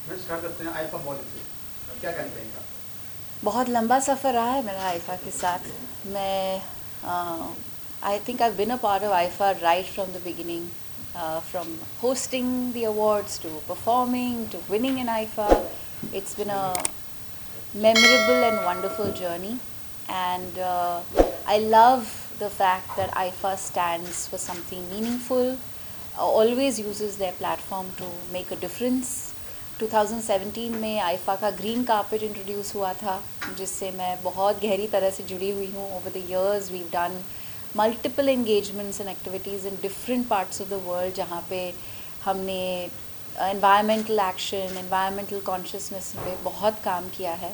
मैं स्टार्ट करते हैं आईफा मॉडल से, क्या कहना चाहेंगे आप? बहुत लंबा सफ़र रहा है मेरा आईफा के साथ. मैं I think I've been a part of IIFA right from the beginning, from hosting the awards to performing to winning in IIFA. It's been a memorable and wonderful journey, and I love the fact that IIFA stands for something meaningful, always uses their platform to make a difference. 2017 में IIFA का green carpet introduce हुआ था, जिससे मैं बहुत गहरी तरह से जुड़ी हुई हूँ. Over the years we done multiple engagements and activities in different parts of the world, जहाँ पे हमने एनवायरमेंटल एक्शन, एनवायरमेंटल कॉन्शियसनेस पे बहुत काम किया है.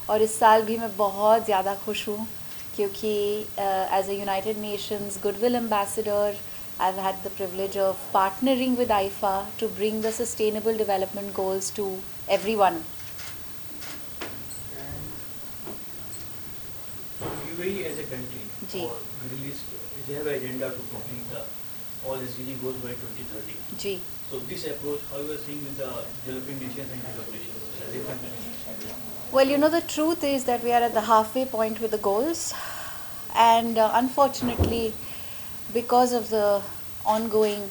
और इस साल भी मैं बहुत ज़्यादा खुश हूँ, क्योंकि as a United Nations goodwill ambassador I've had the privilege of partnering with IIFA to bring the sustainable development goals to everyone. UAE as a country Ji. or Middle East, they have an agenda to complete all SDG goals by 2030. Ji. So this approach, how you are seeing with the developing nations and developed nations as different countries? Well, you know, the truth is that we are at the halfway point with the goals, and unfortunately, because of the ongoing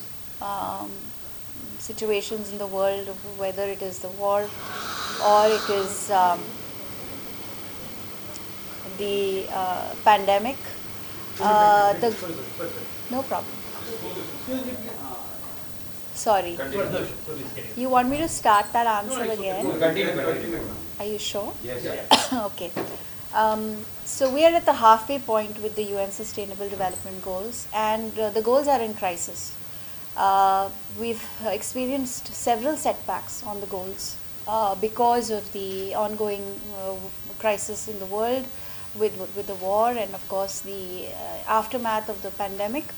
situations in the world, whether it is the war or it is the pandemic, the no problem. Sorry. You want me to start that answer again? Continue. Are you sure? Yes. Okay. So we are at the halfway point with the UN Sustainable Development Goals, and the goals are in crisis. We've experienced several setbacks on the goals because of the ongoing crisis in the world with the war, and of course the aftermath of the pandemic.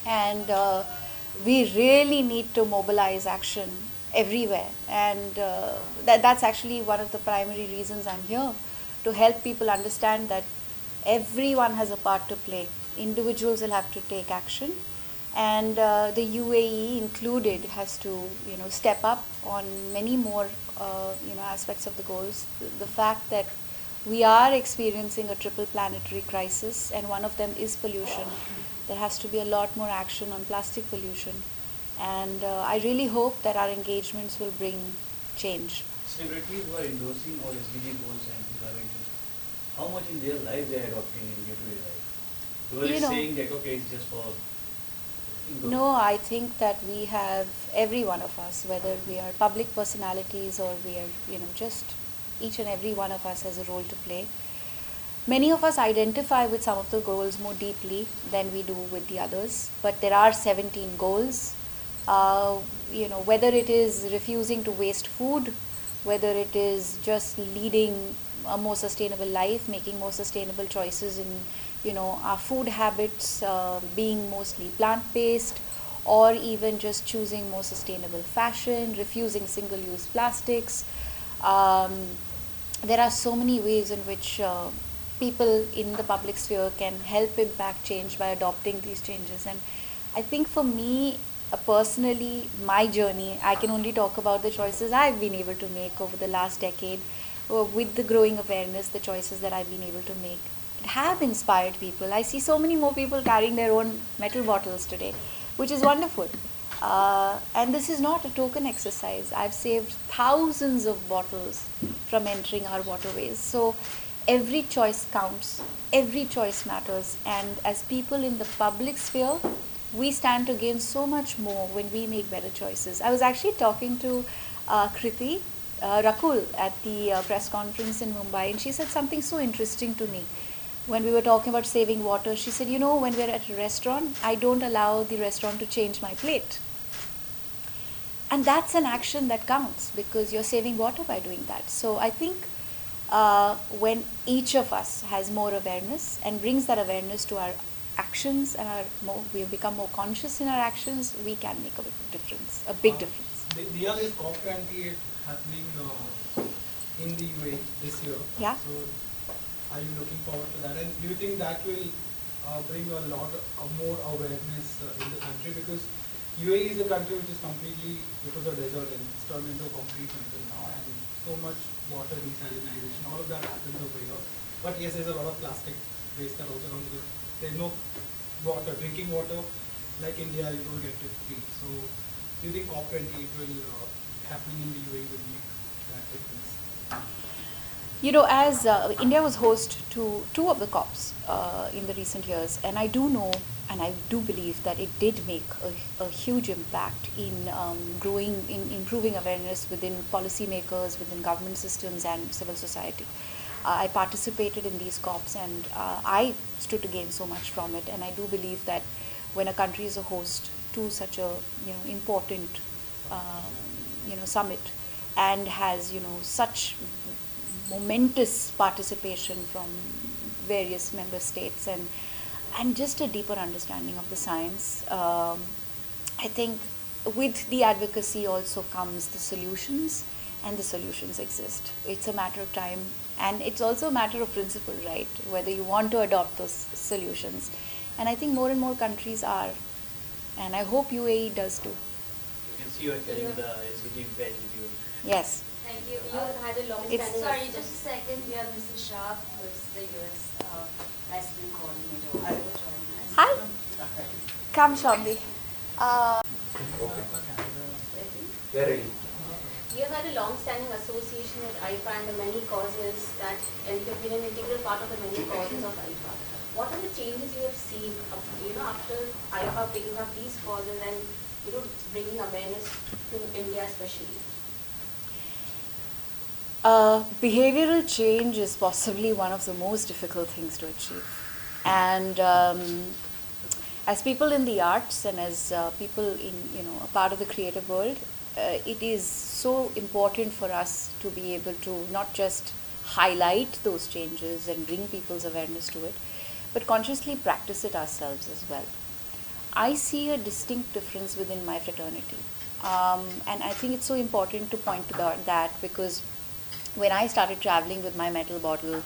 And we really need to mobilize action everywhere, and that's actually one of the primary reasons I'm here, to help people understand that everyone has a part to play. Individuals will have to take action, and the UAE included has to, step up on many more, aspects of the goals. The fact that we are experiencing a triple planetary crisis, and one of them is pollution. There has to be a lot more action on plastic pollution, and I really hope that our engagements will bring change. Celebrities who are endorsing all SDG goals and developing nations, how much in their life they are adopting in day-to-day life? People are saying that, okay, it's just for... No, I think that we have, every one of us, whether we are public personalities or we are, just each and every one of us has a role to play. Many of us identify with some of the goals more deeply than we do with the others, but there are 17 goals. Whether it is refusing to waste food, whether it is just leading a more sustainable life, making more sustainable choices in, our food habits, being mostly plant-based, or even just choosing more sustainable fashion, refusing single-use plastics. There are so many ways in which people in the public sphere can help impact change by adopting these changes. And I think for me, personally, my journey, I can only talk about the choices I've been able to make over the last decade. With the growing awareness, the choices that I've been able to make have inspired people. I see so many more people carrying their own metal bottles today, which is wonderful. And this is not a token exercise. I've saved thousands of bottles from entering our waterways. So every choice counts, every choice matters, and as people in the public sphere, we stand to gain so much more when we make better choices. I was actually talking to Kriti Rakul at the press conference in Mumbai, and she said something so interesting to me. When we were talking about saving water, she said, when we're at a restaurant, I don't allow the restaurant to change my plate. And that's an action that counts, because you're saving water by doing that. So I think when each of us has more awareness and brings that awareness to our actions, and we become more conscious in our actions, we can make a big difference. The other is COP28 happening in the UAE this year. Yeah. So are you looking forward to that? And do you think that will bring a lot of more awareness in the country? Because UAE is a country which is completely, it was a desert and it's turned into a concrete jungle now, and so much water desalination, all of that happens over here. But yes, there's a lot of plastic waste that also comes with it. There's no water, drinking water, like India, you don't get it free. So do you think COP28 will happening in the UAE will make that difference? You know, as India was host to two of the COPs in the recent years, and I do know and I do believe that it did make a huge impact in improving awareness within policymakers, within government systems and civil society. I participated in these COPs and I stood to gain so much from it, and I do believe that when a country is a host to such a important summit and has such momentous participation from various member states and just a deeper understanding of the science, I think with the advocacy also comes the solutions, and the solutions exist. It's a matter of time, and it's also a matter of principle, right? Whether you want to adopt those solutions. And I think more and more countries are, and I hope UAE does too. You can see you are carrying the SDG badge with you. Yes. Thank you. You had a long It's- standing. Sorry, just a second. We have Mrs. Sharp, who is the US President Coordinator, also joining us. Hi. Come, Shombi. Very. You have had a long-standing association with IIFA and the many causes that, and you have been an integral part of the many causes of IIFA. What are the changes you have seen, after IIFA picking up these causes and, bringing awareness to India especially? Behavioral change is possibly one of the most difficult things to achieve. And as people in the arts and as people in, a part of the creative world, it is so important for us to be able to not just highlight those changes and bring people's awareness to it, but consciously practice it ourselves as well. I see a distinct difference within my fraternity. And I think it's so important to point to that because when I started traveling with my metal bottle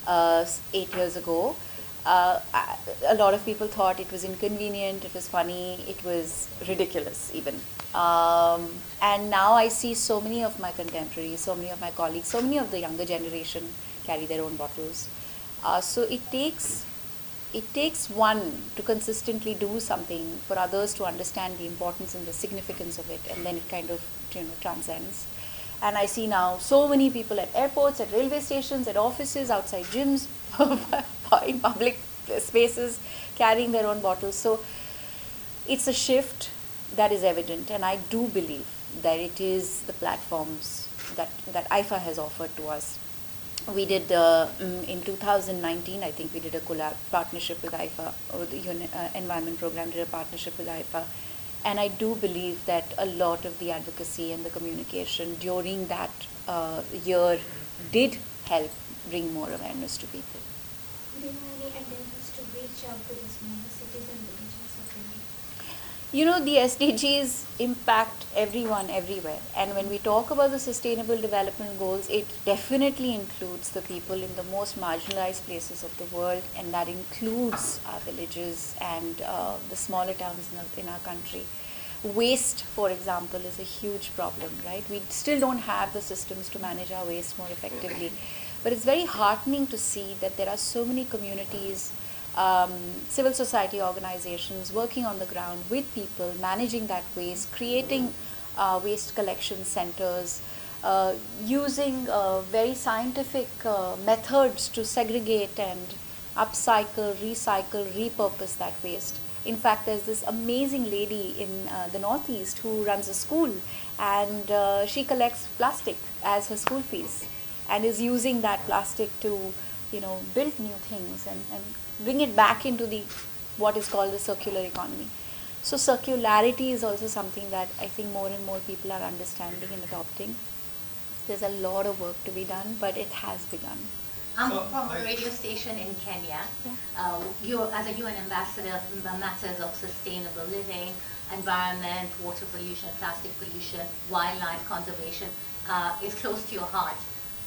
8 years ago, a lot of people thought it was inconvenient, it was funny, it was ridiculous even. And now I see so many of my contemporaries, so many of my colleagues, so many of the younger generation carry their own bottles. So it takes one to consistently do something for others to understand the importance and the significance of it, and then it kind of transcends. And I see now so many people at airports, at railway stations, at offices, outside gyms, in public spaces, carrying their own bottles. So it's a shift that is evident, and I do believe that it is the platforms that IIFA has offered to us. We did, in 2019, I think we did a partnership with IIFA, or the Environment Program did a partnership with IIFA. And I do believe that a lot of the advocacy and the communication during that year did help bring more awareness to people. Do you have any attempts to reach out to the smaller cities and villages of India? The SDGs impact everyone everywhere. And when we talk about the Sustainable Development Goals, it definitely includes the people in the most marginalized places of the world, and that includes our villages and the smaller towns in our country. Waste, for example, is a huge problem, right? We still don't have the systems to manage our waste more effectively. But it's very heartening to see that there are so many communities, civil society organizations working on the ground with people, managing that waste, creating waste collection centers, using very scientific methods to segregate and upcycle, recycle, repurpose that waste. In fact, there's this amazing lady in the Northeast who runs a school, and she collects plastic as her school fees and is using that plastic to build new things and bring it back into what is called the circular economy. So circularity is also something that I think more and more people are understanding and adopting. There's a lot of work to be done, but it has begun. I'm from a radio station in Kenya. You're, as a UN ambassador, the matters of sustainable living, environment, water pollution, plastic pollution, wildlife conservation is close to your heart.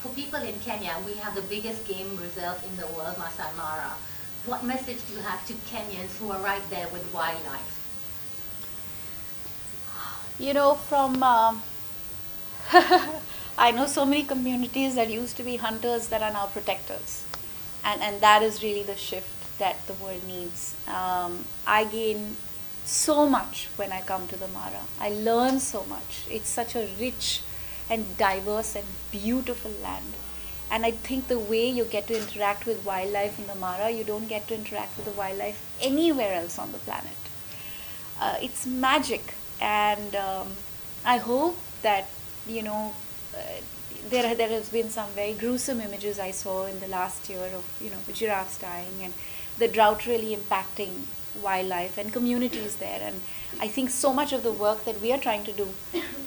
For people in Kenya, we have the biggest game reserve in the world, Masai Mara. What message do you have to Kenyans who are right there with wildlife? You know, from I know so many communities that used to be hunters that are now protectors, and that is really the shift that the world needs. I gain so much when I come to the Mara. I learn so much. It's such a rich and diverse and beautiful land. And I think the way you get to interact with wildlife in the Mara, you don't get to interact with the wildlife anywhere else on the planet. It's magic, and I hope that, you know, there has been some very gruesome images I saw in the last year of, you know, the giraffes dying and the drought really impacting wildlife and communities there. And I think so much of the work that we are trying to do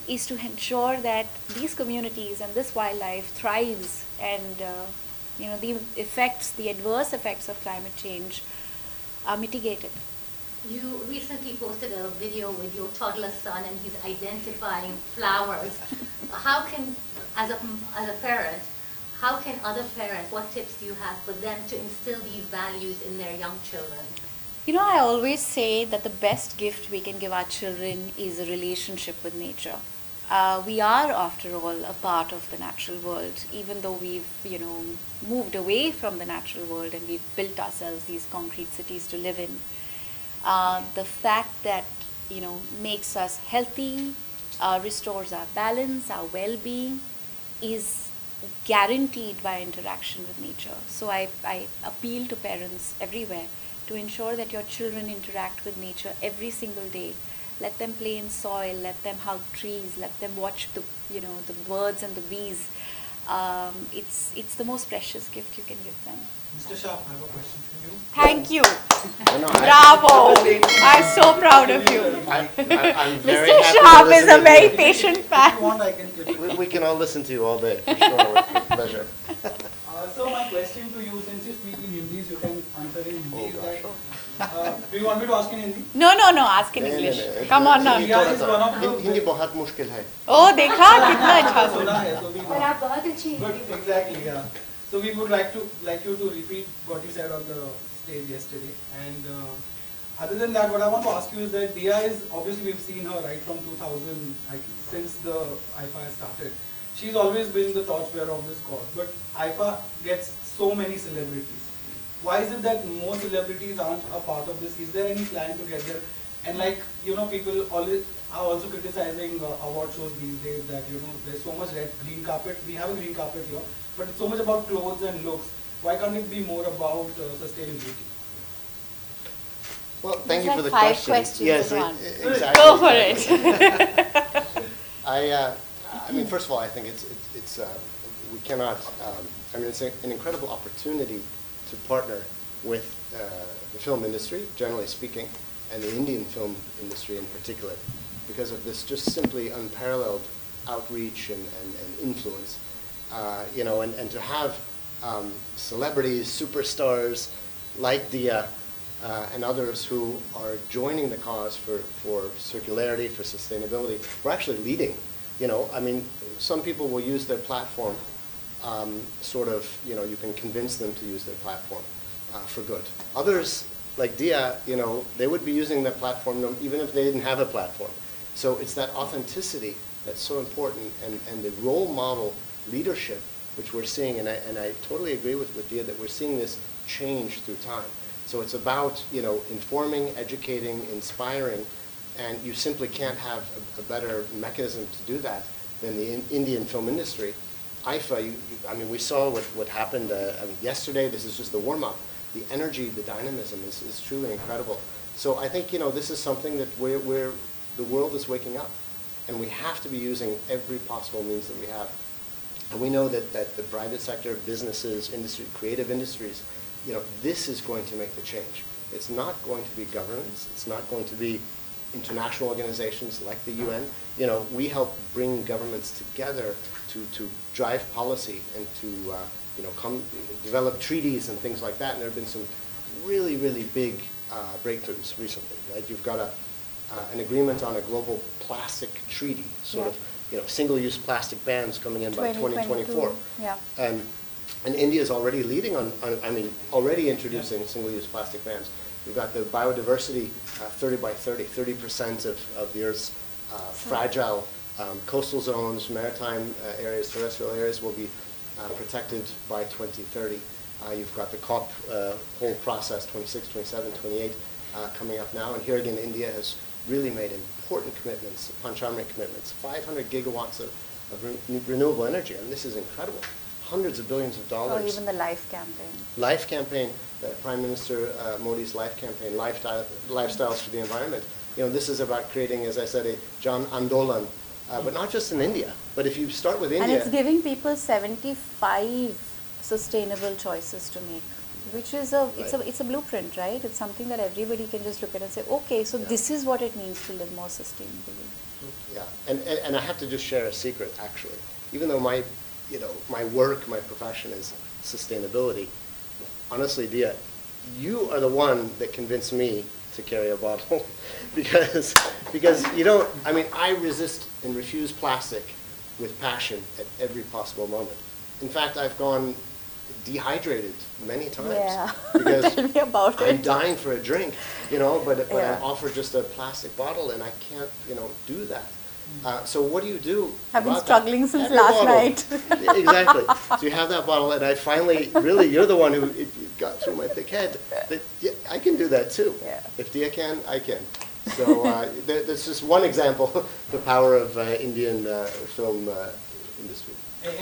is to ensure that these communities and this wildlife thrives, and you know, the effects, the adverse effects of climate change are mitigated. You recently posted a video with your toddler son, and he's identifying flowers. How can, as a parent, how can other parents, what tips do you have for them to instill these values in their young children? You know, I always say that the best gift we can give our children is a relationship with nature. We are, after all, a part of the natural world, even though we've, you know, moved away from the natural world and we've built ourselves these concrete cities to live in. The fact that, you know, makes us healthy, restores our balance, our well-being, is guaranteed by interaction with nature. So I appeal to parents everywhere to ensure that your children interact with nature every single day. Let them play in soil, let them hug trees, let them watch the, you know, the birds and the bees. It's the most precious gift you can give them. Mr. Sharp, I have a question for you. Thank you. No, Bravo. I'm so proud of you. I'm very Mr. happy to Sharp listen is a to very you. patient If you fan. want, I can We can all listen to you all day, for sure, with pleasure. So my question to you, since you speak in Hindi, you can answer in Hindi. Oh, Is gosh. that, do you want me to ask in Hindi? No, ask in English. Come on now. Yeah, it's one of the- Hindi बहुत मुश्किल है. Oh, देखा कितना अच्छा सुना बोला. है, so we और आप बहुत अच्छी Good, Hindi exactly, yeah. So we would like you to repeat what you said on the stage yesterday. And other than that, what I want to ask you is that Dia is, obviously we've seen her right from 2000, like, since the IIFA has started. She's always been the torchbearer of this cause. But IIFA gets so many celebrities. Why is it that more celebrities aren't a part of this? Is there any plan to get there? And like, you know, people always are also criticizing award shows these days that, you know, there's so much red, green carpet. We have a green carpet here, but it's so much about clothes and looks. Why can't it be more about sustainability? Well, thank you It's for the like 5 question. questions Yes, in one. exactly. Go for it. I mean, first of all, I think it's we cannot. I mean, it's an incredible opportunity to partner with the film industry, generally speaking, and the Indian film industry in particular, because of this just simply unparalleled outreach and influence. You know, and to have celebrities, superstars like Dia and others who are joining the cause for circularity, for sustainability. We're actually leading. You know, I mean, some people will use their platform sort of, you know, you can convince them to use their platform for good. Others, like Dia, you know, they would be using their platform even if they didn't have a platform. So it's that authenticity that's so important, and the role model leadership which we're seeing, and I totally agree with Dia that we're seeing this change through time. So it's about, you know, informing, educating, inspiring, and you simply can't have a better mechanism to do that than the Indian film industry. IIFA, I mean, we saw what happened I mean, yesterday. This is just the warm-up. The energy, the dynamism is truly incredible. So I think, you know, this is something that the world is waking up, and we have to be using every possible means that we have. And we know that the private sector, businesses, industry, creative industries, you know, this is going to make the change. It's not going to be governments. It's not going to be international organizations like the UN. You know, we help bring governments together to drive policy and to you know, develop treaties and things like that. And there have been some really, really big breakthroughs recently. Right? You've got an agreement on a global plastic treaty, sort of, you know, single-use plastic bans coming in by 2024. Yeah. And India is already leading on I mean, already introducing single-use plastic bans. We've got the biodiversity 30 by 30, 30% of the Earth's fragile coastal zones, maritime areas, terrestrial areas will be protected by 2030. You've got the COP whole process, 26, 27, 28, coming up now. And here again, India has really made important commitments, Panchamrit commitments, 500 gigawatts of renewable energy. I mean, this is incredible. Hundreds of billions of dollars. Or even the LIFE campaign. LIFE campaign, Prime Minister Modi's LIFE campaign, lifestyles for the environment. You know, this is about creating, as I said, a Jan Andolan, but not just in India. But if you start with India, And it's giving people 75 sustainable choices to make, which is it's a blueprint, right? It's something that everybody can just look at and say, okay, so this is what it means to live more sustainably. yeah, and I have to just share a secret, actually. Even though my work, my profession is sustainability, honestly, Dia, you are the one that convinced me to carry a bottle because you don't, I mean, I resist and refuse plastic with passion at every possible moment. In fact, I've gone dehydrated many times. Yeah. Because Tell me about I'm it. dying for a drink, but Yeah. I'm offered just a plastic bottle and I can't, do that. So what do you do? I've been about struggling that? since Have your last bottle. night. Yeah, exactly. So you have that bottle, and I finally, really, you're the one who it got through my thick head. That yeah, I can do that too. Yeah. If Dia can, I can. So that's just one example, the power of Indian film industry.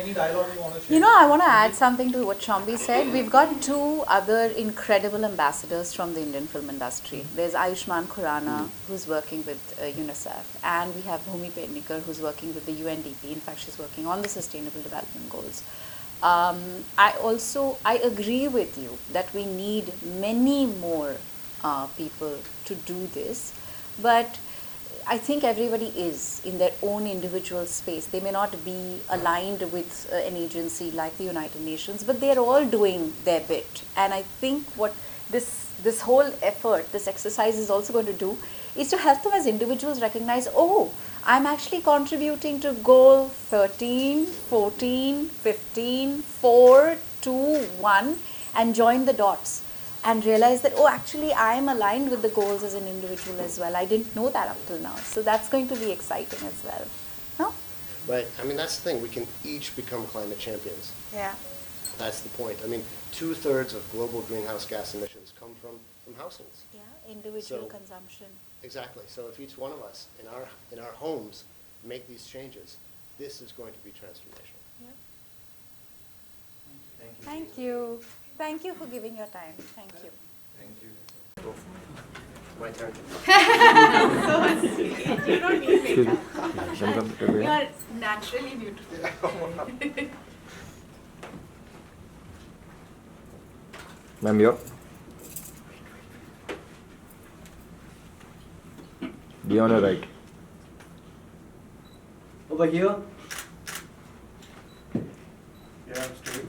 Any dialogue you want to share? I want to add something to what Shombi said. We've got two other incredible ambassadors from the Indian film industry. There's Ayushmann Khurrana, who's working with UNICEF, and we have Bhumi Pednikar, who's working with the UNDP. In fact, she's working on the Sustainable Development Goals. I agree with you that we need many more people to do this, but I think everybody is in their own individual space. They may not be aligned with an agency like the United Nations, but they're all doing their bit. And I think what this whole effort, this exercise is also going to do is to help them as individuals recognize, oh, I'm actually contributing to goal 13, 14, 15, 4, 2, 1, and join the dots. And realize that, oh, actually, I am aligned with the goals as an individual as well. I didn't know that up till now. So that's going to be exciting as well. No? Right. I mean, that's the thing. We can each become climate champions. Yeah. That's the point. I mean, 2/3 of global greenhouse gas emissions come from households. Yeah, individual So- consumption. Exactly. So if each one of us in our homes make these changes, this is going to be transformational. Yeah. Thank you. Thank you. Thank you for giving your time. Thank you. Thank you. My turn. You don't need makeup. You You are naturally beautiful. Ma'am, you're? Be on your right. Over here. Yeah, straight.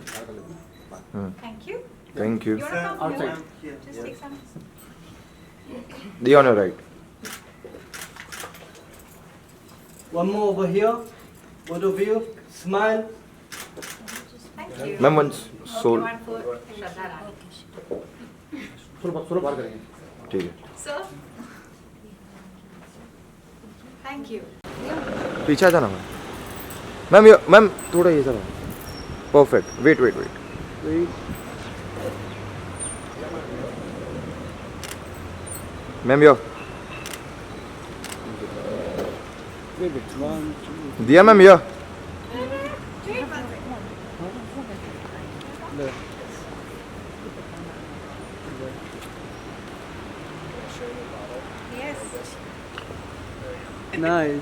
Thank you. Thank you. You want to come Outside. here? Just take some. Be on your right. One more over here. Both of you. Smile. Thank you. Ma'am, one soul. One for Shraddha Rani. ठीक है. Sir. Thank you. पीछे आ जाना ma'am. Ma'am थोड़ा ये sir. Perfect. Wait. Ma'am, you're. Diya ma'am, you're. Yes. Nice.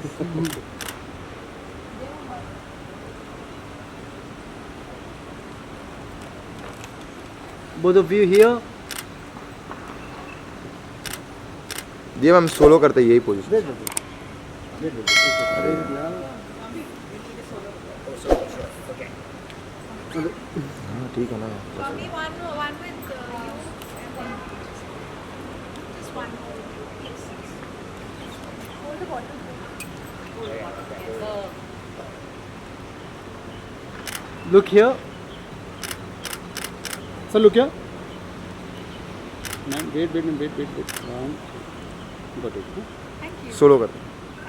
Both of you here. दिया ma'am solo करते यही position. हाँ ठीक है ना. Probably one with you and then just one more. Yes. Hold the bottle. Look here. Sir, look here. Ma'am, wait. One. Got it. Thank you. Solo करते.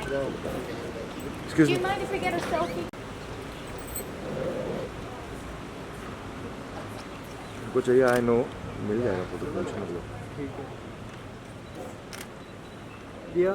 Excuse me. mind if we get a selfie? इनको चाहिए I know मिल जाएगा photo tension मतलब ठीक है दिया